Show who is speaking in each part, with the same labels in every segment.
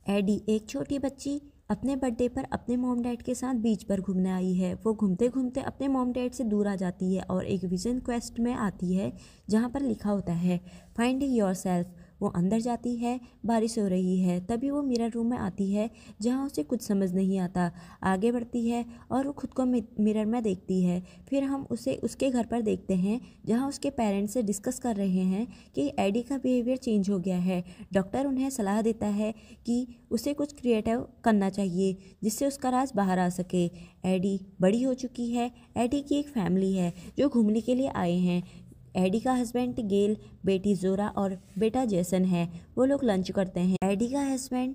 Speaker 1: AD एक छोटी बच्ची अपने बर्थडे पर अपने मॉम डैड के साथ बीच पर घूमने आई है। वो घूमते घूमते अपने मॉम डैड से दूर आ जाती है और एक विजन क्वेस्ट में आती है जहाँ पर लिखा होता है फाइंडिंग योरसेल्फ। वो अंदर जाती है, बारिश हो रही है। तभी वो मिरर रूम में आती है जहाँ उसे कुछ समझ नहीं आता। आगे बढ़ती है और वो खुद को मिरर में देखती है। फिर हम उसे उसके घर पर देखते हैं जहाँ उसके पेरेंट्स से डिस्कस कर रहे हैं कि एडी का बिहेवियर चेंज हो गया है। डॉक्टर उन्हें सलाह देता है कि उसे कुछ क्रिएटिव करना चाहिए जिससे उसका राज बाहर आ सके। एडी बड़ी हो चुकी है। एडी की एक फैमिली है जो घूमने के लिए आए हैं। एडी का हस्बैंड गेल, बेटी जोरा और बेटा जेसन है। वो लोग लंच करते हैं। एडी का हस्बैंड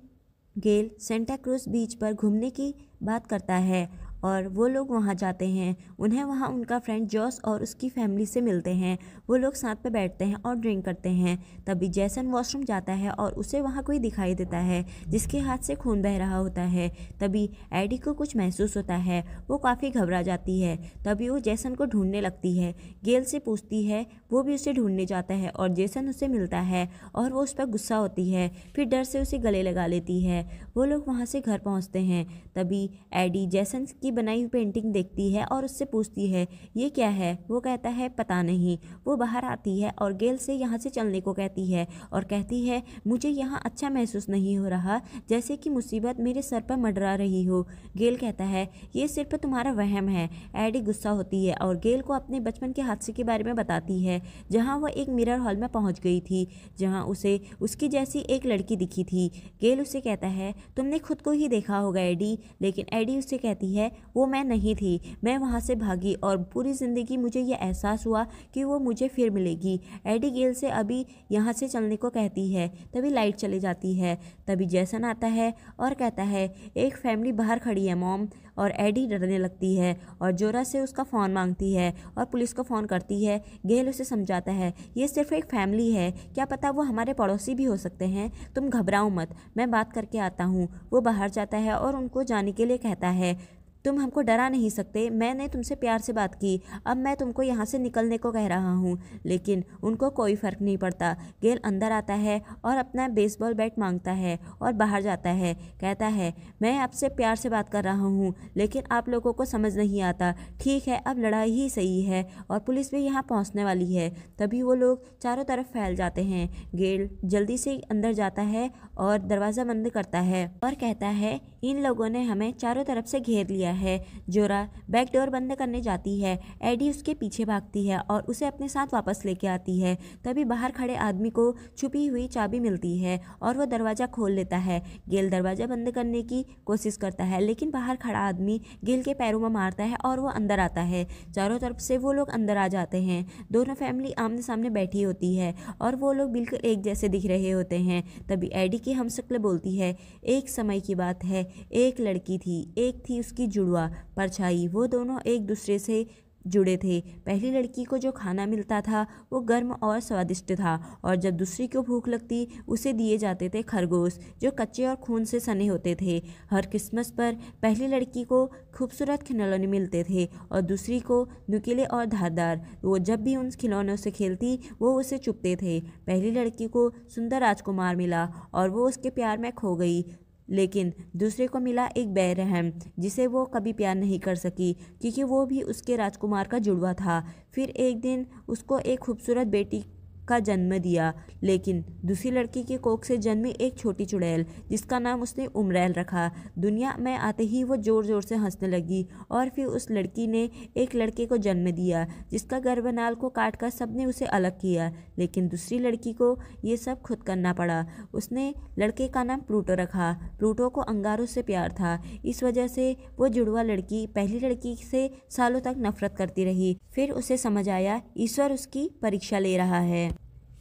Speaker 1: गेल सेंटा क्रूज बीच पर घूमने की बात करता है और वो लोग वहाँ जाते हैं। उन्हें वहाँ उनका फ्रेंड जॉस और उसकी फैमिली से मिलते हैं। वो लोग साथ पे बैठते हैं और ड्रिंक करते हैं। तभी जैसन वॉशरूम जाता है और उसे वहाँ कोई दिखाई देता है जिसके हाथ से खून बह रहा होता है। तभी एडी को कुछ महसूस होता है। वो काफ़ी घबरा जाती है। तभी वो जैसन को ढूंढने लगती है। गेल से पूछती है, वो भी उसे ढूंढने जाता है और जैसन उसे मिलता है और वो उस पर गुस्सा होती है। फिर डर से उसे गले लगा लेती है। वो लोग वहाँ से घर पहुँचते हैं। तभी एडी जैसन की बनाई हुई पेंटिंग देखती है और उससे पूछती है ये क्या है। वो कहता है पता नहीं। वो बाहर आती है और गेल से यहाँ से चलने को कहती है और कहती है मुझे यहाँ अच्छा महसूस नहीं हो रहा, जैसे कि मुसीबत मेरे सर पर मंडरा रही हो। गेल कहता है ये सिर्फ तुम्हारा वहम है। एडी गुस्सा होती है और गेल को अपने बचपन के हादसे के बारे में बताती है जहाँ वह एक मिरर हॉल में पहुँच गई थी जहाँ उसे उसकी जैसी एक लड़की दिखी थी। गेल उसे कहता है तुमने खुद को ही देखा होगा एडी, लेकिन एडी उसे कहती है वो मैं नहीं थी। मैं वहाँ से भागी और पूरी ज़िंदगी मुझे ये एहसास हुआ कि वो मुझे फिर मिलेगी। एडी गेल से अभी यहाँ से चलने को कहती है। तभी लाइट चली जाती है। तभी जैसन आता है और कहता है एक फैमिली बाहर खड़ी है मॉम। और एडी डरने लगती है और जोरा से उसका फ़ोन मांगती है और पुलिस को फ़ोन करती है। गेल उसे समझाता है ये सिर्फ एक फैमिली है, क्या पता वो हमारे पड़ोसी भी हो सकते हैं, तुम घबराओ मत, मैं बात करके आता हूँ। वो बाहर जाता है और उनको जाने के लिए कहता है तुम हमको डरा नहीं सकते, मैंने तुमसे प्यार से बात की, अब मैं तुमको यहाँ से निकलने को कह रहा हूँ। लेकिन उनको कोई फ़र्क नहीं पड़ता। गेल अंदर आता है और अपना बेसबॉल बैट मांगता है और बाहर जाता है। कहता है मैं आपसे प्यार से बात कर रहा हूँ लेकिन आप लोगों को समझ नहीं आता। ठीक है अब लड़ाई ही सही है और पुलिस भी यहाँ पहुँचने वाली है। तभी वो लोग चारों तरफ फैल जाते हैं। गेल जल्दी से अंदर जाता है और दरवाज़ा बंद करता है और कहता है इन लोगों ने हमें चारों तरफ से घेर लिया है। जोरा बैक डोर बंद करने जाती है। एडी उसके पीछे भागती है और उसे अपने साथ वापस लेके आती है। तभी बाहर खड़े आदमी को छुपी हुई चाबी मिलती है और वह दरवाज़ा खोल लेता है। गेल दरवाज़ा बंद करने की कोशिश करता है लेकिन बाहर खड़ा आदमी गेल के पैरों में मारता है और वो अंदर आता है। चारों तरफ से वो लोग अंदर आ जाते हैं। दोनों फैमिली आमने सामने बैठी होती है और वो लोग बिल्कुल एक जैसे दिख रहे होते हैं। तभी एडी की हमशक्ल बोलती है एक समय की बात है, एक लड़की थी, एक थी उसकी जुड़वा परछाई। वो दोनों एक दूसरे से जुड़े थे। पहली लड़की को जो खाना मिलता था वो गर्म और स्वादिष्ट था और जब दूसरी को भूख लगती उसे दिए जाते थे खरगोश जो कच्चे और खून से सने होते थे। हर क्रिसमस पर पहली लड़की को खूबसूरत खिलौने मिलते थे और दूसरी को नुकीले और धारदार। वो जब भी उन खिलौनों से खेलती वो उसे चुपते थे। पहली लड़की को सुंदर राजकुमार मिला और वो उसके प्यार में खो गई, लेकिन दूसरे को मिला एक बेरहम जिसे वो कभी प्यार नहीं कर सकी क्योंकि वो भी उसके राजकुमार का जुड़वा था। फिर एक दिन उसको एक खूबसूरत बेटी का जन्म दिया, लेकिन दूसरी लड़की की कोख से जन्मी एक छोटी चुड़ैल जिसका नाम उसने उमरैल रखा। दुनिया में आते ही वो ज़ोर ज़ोर से हंसने लगी और फिर उस लड़की ने एक लड़के को जन्म दिया जिसका गर्भनाल को काट कर सबने उसे अलग किया, लेकिन दूसरी लड़की को ये सब खुद करना पड़ा। उसने लड़के का नाम प्लूटो रखा। प्लूटो को अंगारों से प्यार था, इस वजह से वो जुड़वा लड़की पहली लड़की से सालों तक नफरत करती रही। फिर उसे समझ आया ईश्वर उसकी परीक्षा ले रहा है।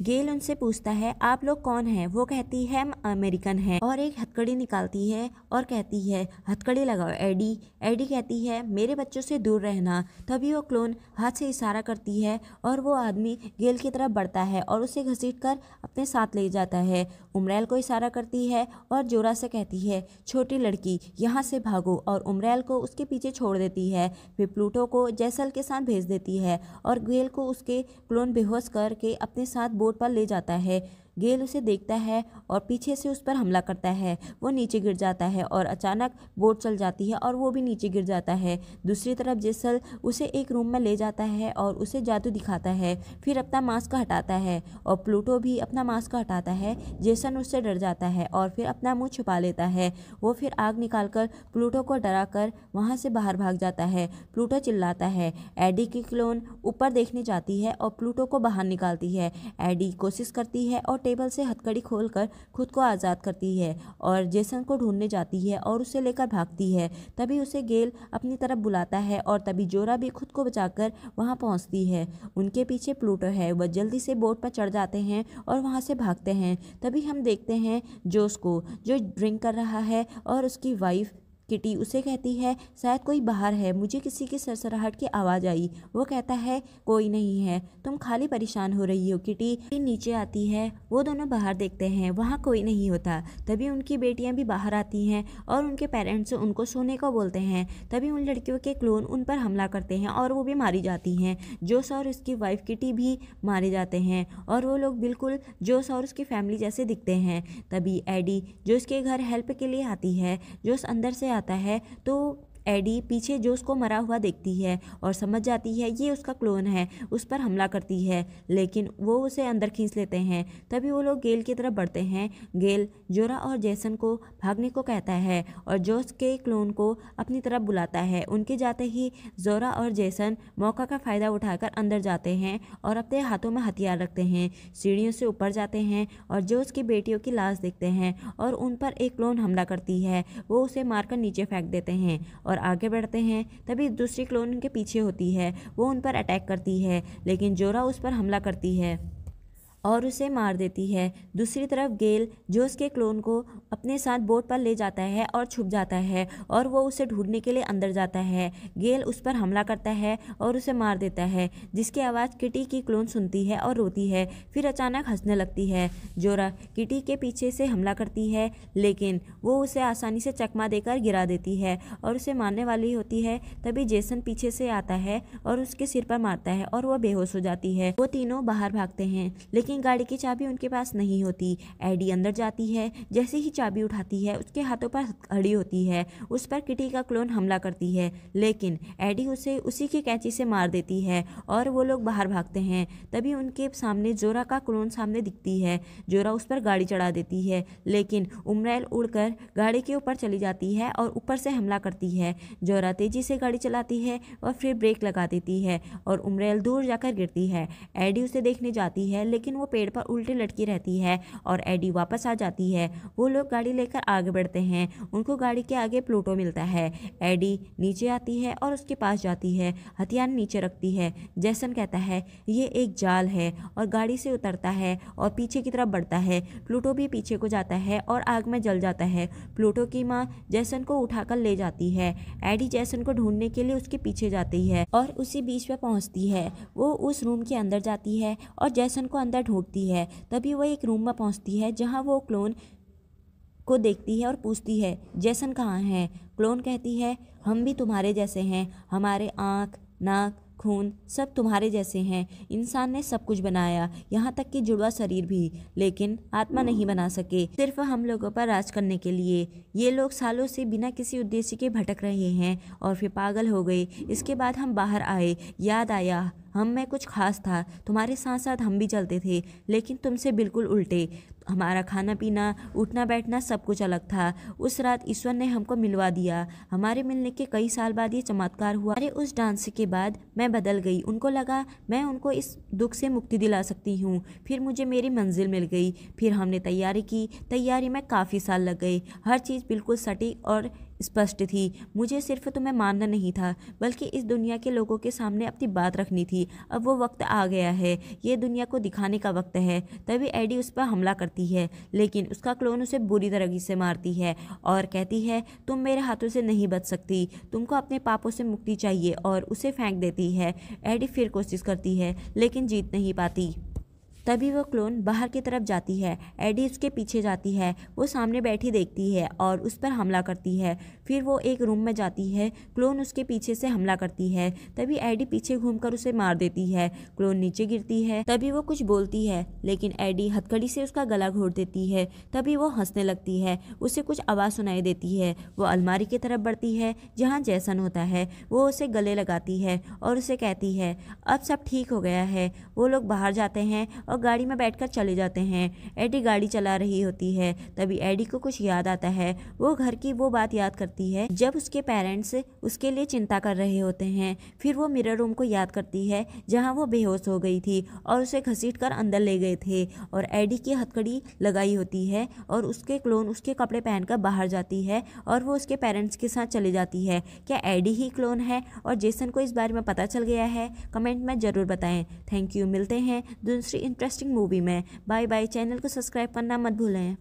Speaker 1: गेल उनसे पूछता है आप लोग कौन हैं। वो कहती है हम अमेरिकन हैं और एक हथकड़ी निकालती है और कहती है हथकड़ी लगाओ एडी। एडी कहती है मेरे बच्चों से दूर रहना। तभी वो क्लोन हाथ से इशारा करती है और वो आदमी गेल की तरफ बढ़ता है और उसे घसीटकर अपने साथ ले जाता है। उमरैल को इशारा करती है और जोरा से कहती है छोटी लड़की यहाँ से भागो और उमरैल को उसके पीछे छोड़ देती है। फिर प्लूटो को जैसल के साथ भेज देती है और गेल को उसके क्लोन बेहोश करके अपने साथ बोट पर ले जाता है। गेल उसे देखता है और पीछे से उस पर हमला करता है। वो नीचे गिर जाता है और अचानक बोट चल जाती है और वो भी नीचे गिर जाता है। दूसरी तरफ जेसल उसे एक रूम में ले जाता है और उसे जादू दिखाता है, फिर अपना मास्क हटाता है और प्लूटो भी अपना मास्क हटाता है। जेसन उससे डर जाता है और फिर अपना मुंह छुपा लेता है। वो फिर आग निकालकर प्लूटो को डराकर वहाँ से बाहर भाग जाता है। प्लूटो चिल्लाता है। एडी की क्लोन ऊपर देखने जाती है और प्लूटो को बाहर निकालती है। एडी कोशिश करती है और टेबल से हथकड़ी खोलकर खुद को आज़ाद करती है और जेसन को ढूंढने जाती है और उसे लेकर भागती है। तभी उसे गेल अपनी तरफ बुलाता है और तभी जोरा भी खुद को बचाकर वहाँ पहुँचती है। उनके पीछे प्लूटो है। वह जल्दी से बोट पर चढ़ जाते हैं और वहाँ से भागते हैं। तभी हम देखते हैं जोस को, जो ड्रिंक कर रहा है और उसकी वाइफ किटी उसे कहती है शायद कोई बाहर है, मुझे किसी की सरसराहट की आवाज़ आई। वो कहता है कोई नहीं है, तुम खाली परेशान हो रही हो। किटी नीचे आती है। वो दोनों बाहर देखते हैं, वहाँ कोई नहीं होता। तभी उनकी बेटियां भी बाहर आती हैं और उनके पेरेंट्स उनको सोने को बोलते हैं। तभी उन लड़कियों के क्लोन उन पर हमला करते हैं और वो भी मारी जाती हैं। जोस और उसकी वाइफ किटी भी मारे जाते हैं और वो लोग बिल्कुल जोस और उसकी फैमिली जैसे दिखते हैं। तभी एडी जोस के घर हेल्प के लिए आती है। जोस अंदर से आता है तो एडी पीछे जोस को मरा हुआ देखती है और समझ जाती है ये उसका क्लोन है। उस पर हमला करती है लेकिन वो उसे अंदर खींच लेते हैं। तभी वो लोग गेल की तरफ बढ़ते हैं। गेल जोरा और जेसन को भागने को कहता है और जोस के क्लोन को अपनी तरफ बुलाता है। उनके जाते ही जोरा और जेसन मौका का फ़ायदा उठाकर अंदर जाते हैं और अपने हाथों में हथियार रखते हैं। सीढ़ियों से ऊपर जाते हैं और जोस की बेटियों की लाश देखते हैं और उन पर एक क्लोन हमला करती है। वो उसे मारकर नीचे फेंक देते हैं और आगे बढ़ते हैं। तभी दूसरी क्लोन उनके पीछे होती है। वो उन पर अटैक करती है लेकिन जोरा उस पर हमला करती है और उसे मार देती है। दूसरी तरफ गेल जोस के क्लोन को अपने साथ बोट पर ले जाता है और छुप जाता है और वो उसे ढूंढने के लिए अंदर जाता है। गेल उस पर हमला करता है और उसे मार देता है, जिसकी आवाज़ किटी की क्लोन सुनती है और रोती है। फिर अचानक हंसने लगती है। जोरा किटी के पीछे से हमला करती है लेकिन वो उसे आसानी से चकमा देकर गिरा देती है और उसे मारने वाली होती है। तभी जेसन पीछे से आता है और उसके सिर पर मारता है और वह बेहोश हो जाती है। वो तीनों बाहर भागते हैं लेकिन गाड़ी की चाबी उनके पास नहीं होती। एडी अंदर जाती है। जैसे ही चाबी उठाती है उसके हाथों पर हथकड़ी होती है। उस पर किटी का क्लोन हमला करती है लेकिन एडी उसे उसी की कैंची से मार देती है और वो लोग बाहर भागते हैं। तभी उनके सामने जोरा का क्लोन सामने दिखती है। जोरा उस पर गाड़ी चढ़ा देती है लेकिन उमरेल उड़कर गाड़ी के ऊपर चली जाती है और ऊपर से हमला करती है। जोरा तेजी से गाड़ी चलाती है और फिर ब्रेक लगा देती है और उमरेल दूर जाकर गिरती है। एडी उसे देखने जाती है लेकिन वो पेड़ पर उल्टी लटकी रहती है और एडी वापस आ जाती है। वो लोग गाड़ी लेकर आगे बढ़ते हैं। उनको गाड़ी के आगे प्लूटो मिलता है। एडी नीचे आती है और उसके पास जाती है, हथियार नीचे रखती है। जेसन कहता है ये एक जाल है और गाड़ी से उतरता है और पीछे की तरफ बढ़ता है। प्लूटो भी पीछे को जाता है और आग में जल जाता है। प्लूटो की माँ जेसन को उठाकर ले जाती है। एडी जेसन को ढूंढने के लिए उसके पीछे जाती है और उसी बीच पे पहुंचती है। वो उस रूम के अंदर जाती है और जेसन को अंदर ढूंढती है। तभी वो एक रूम में पहुंचती है जहां वो क्लोन को देखती है और पूछती है जेसन कहाँ है। क्लोन कहती है हम भी तुम्हारे जैसे हैं, हमारे आँख नाक खून सब तुम्हारे जैसे हैं। इंसान ने सब कुछ बनाया, यहाँ तक कि जुड़वा शरीर भी, लेकिन आत्मा नहीं बना सके, सिर्फ हम लोगों पर राज करने के लिए। ये लोग सालों से बिना किसी उद्देश्य के भटक रहे हैं और फिर पागल हो गए। इसके बाद हम बाहर आए, याद आया हम में कुछ खास था, तुम्हारे साथ साथ हम भी चलते थे लेकिन तुमसे बिल्कुल उल्टे। हमारा खाना पीना उठना बैठना सब कुछ अलग था। उस रात ईश्वर ने हमको मिलवा दिया। हमारे मिलने के कई साल बाद ये चमत्कार हुआ। अरे उस डांस के बाद मैं बदल गई। उनको लगा मैं उनको इस दुख से मुक्ति दिला सकती हूँ। फिर मुझे मेरी मंजिल मिल गई। फिर हमने तैयारी की। तैयारी में काफ़ी साल लग गए। हर चीज़ बिल्कुल सटीक और स्पष्ट थी। मुझे सिर्फ तुम्हें मानना नहीं था बल्कि इस दुनिया के लोगों के सामने अपनी बात रखनी थी। अब वो वक्त आ गया है, ये दुनिया को दिखाने का वक्त है। तभी एडी उस पर हमला करती है लेकिन उसका क्लोन उसे बुरी तरह से मारती है और कहती है तुम मेरे हाथों से नहीं बच सकती, तुमको अपने पापों से मुक्ति चाहिए, और उसे फेंक देती है। एडी फिर कोशिश करती है लेकिन जीत नहीं पाती। तभी वो क्लोन बाहर की तरफ जाती है। एडी उसके पीछे जाती है। वो सामने बैठी देखती है और उस पर हमला करती है। फिर वो एक रूम में जाती है। क्लोन उसके पीछे से हमला करती है। तभी एडी पीछे घूमकर उसे मार देती है। क्लोन नीचे गिरती है। तभी वो कुछ बोलती है लेकिन एडी हथकड़ी से उसका गला घोट देती है। तभी वो हंसने लगती है। उसे कुछ आवाज़ सुनाई देती है। वो अलमारी की तरफ बढ़ती है जहाँ जैसन होता है। वो उसे गले लगाती है और उसे कहती है अब सब ठीक हो गया है। वो लोग बाहर जाते हैं और गाड़ी में बैठकर चले जाते हैं। एडी गाड़ी चला रही होती है। तभी एडी को कुछ याद आता है। वो घर की वो बात याद करती है जब उसके पेरेंट्स उसके लिए चिंता कर रहे होते हैं। फिर वो मिरर रूम को याद करती है जहाँ वो बेहोश हो गई थी और उसे घसीटकर अंदर ले गए थे और एडी की हथकड़ी लगाई होती है और उसके क्लोन उसके कपड़े पहनकर बाहर जाती है और वो उसके पेरेंट्स के साथ चली जाती है। क्या एडी ही क्लोन है और जेसन को इस बारे में पता चल गया है? कमेंट में ज़रूर बताएं। Thank you. मिलते हैं दूसरी इंटरेस्टिंग मूवी में। Bye bye. चैनल को सब्सक्राइब करना मत भूलें।